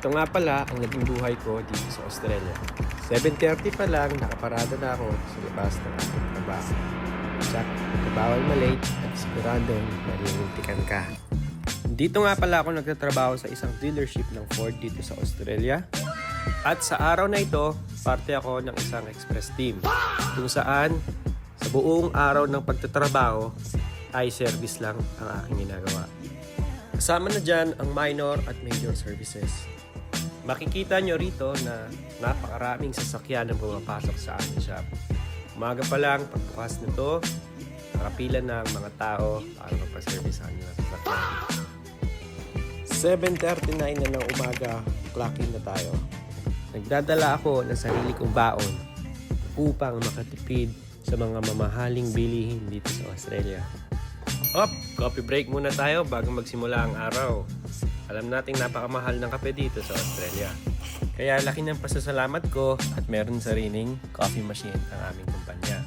Ito nga pala ang naging buhay ko dito sa Australia. 7:30 pa lang, nakaparada na ako sa labas ng aking trabaho. Check, bawal malate at siguradong malilintikan ka. Dito nga pala ako nagtatrabaho sa isang dealership ng Ford dito sa Australia. At sa araw na ito, parte ako ng isang express team. Kung saan, sa buong araw ng pagtatrabaho, ay service lang ang aking ginagawa. Kasama na dyan ang minor at major services. Makikita nyo rito na napakaraming sasakyan ang pumapasok sa aming shop. Umaga pa lang, pagbukas nito, nakapila na ang mga tao para magpa-service sa kanilang sasakyan. 7:39 na ng umaga, clock in na tayo. Nagdadala ako ng sarili kong baon upang makatipid sa mga mamahaling bilihin dito sa Australia. Coffee break muna tayo bago magsimula ang araw. Alam nating napakamahal ng kape dito sa Australia. Kaya laki ng pasasalamat ko at meron sariling coffee machine ang aming kumpanya.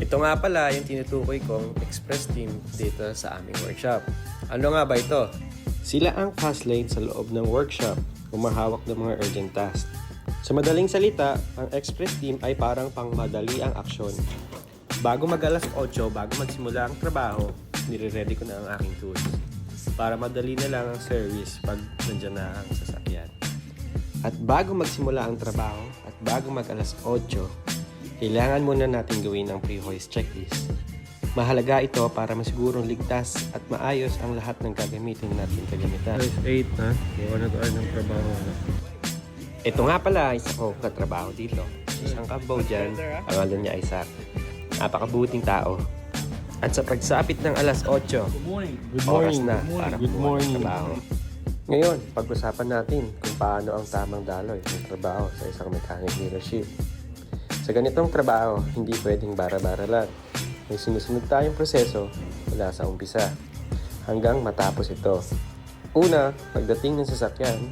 Ito nga pala yung tinutukoy kong express team dito sa aming workshop. Ano nga ba ito? Sila ang cast lane sa loob ng workshop, humahawak ng mga urgent tasks. Sa madaling salita, ang express team ay parang pangmadali ang aksyon. Bago mag-alas 8, bago magsimula ang trabaho, nire-ready ko na ang aking tools para madali na lang ang service pag nandiyan na ang sasakyan. At bago magsimula ang trabaho at bago mag-alas 8, kailangan muna natin gawin ang pre-hoist checklist. Mahalaga ito para masigurong ligtas at maayos ang lahat ng gagamitin natin kagamitan. 8 na, nag-earn ng trabaho na. Ito nga pala, isa kong katrabaho dito. Isang kabaw dyan, pangalan niya Isaac. Napakabuting tao. At sa pagsapit ng alas 8, oras na para kumuha ng trabaho. Ngayon, pag-usapan natin kung paano ang tamang daloy ng trabaho sa isang mechanic dealership. Sa ganitong trabaho, hindi pwedeng bara-bara lang. May sinusunod tayong proseso mula sa umpisa hanggang matapos ito. Una, pagdating ng sasakyan,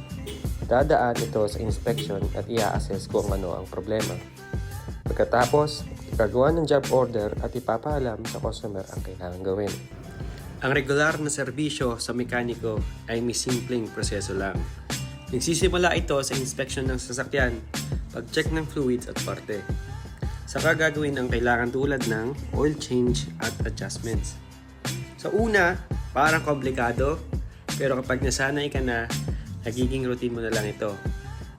dadaan ito sa inspection at i-assess kung ano ang problema. Pagkatapos, gagawa ng job order at ipapaalam sa customer ang kailangan gawin. Ang regular na serbisyo sa mekaniko ay may simpleng proseso lang. Nagsisimula ito sa inspection ng sasakyan, pag-check ng fluids at parte. Saka gagawin ang kailangan tulad ng oil change at adjustments. Sa una, parang komplikado, pero kapag nasanay ka na, nagiging routine mo na lang ito.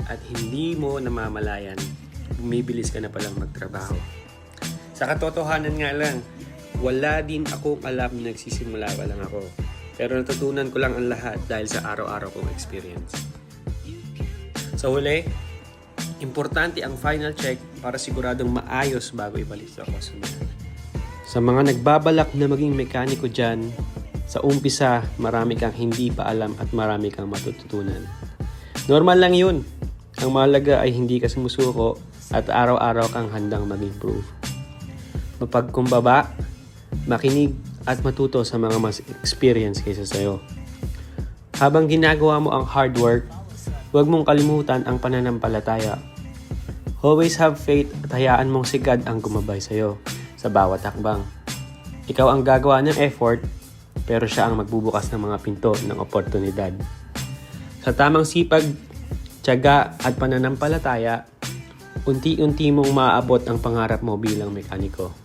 At hindi mo namamalayan, bumibilis ka na palang magtrabaho. Sa katotohanan nga lang, wala din akong alam na nagsisimula pa lang ako. Pero natutunan ko lang ang lahat dahil sa araw-araw kong experience. Sa huli, importante ang final check para siguradong maayos bago ibalik sa customer. Sa mga nagbabalak na maging mekaniko dyan, sa umpisa marami kang hindi pa alam at marami kang matututunan. Normal lang yun. Ang mahalaga ay hindi ka sumusuko at araw-araw kang handang mag-improve. Mapagkumbaba, makinig at matuto sa mga mas experience kaysa sa'yo. Habang ginagawa mo ang hard work, huwag mong kalimutan ang pananampalataya. Always have faith at hayaan mong si God ang gumabay sa'yo sa bawat hakbang. Ikaw ang gagawa ng effort, pero siya ang magbubukas ng mga pinto ng oportunidad. Sa tamang sipag, tiyaga at pananampalataya, unti-unti mong maaabot ang pangarap mo bilang mekaniko.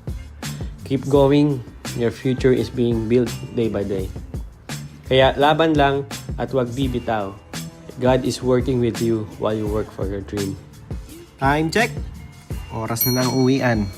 Keep going, your future is being built day by day. Kaya laban lang at huwag bibitaw. God is working with you while you work for your dream. Time check! Oras na ng uwian.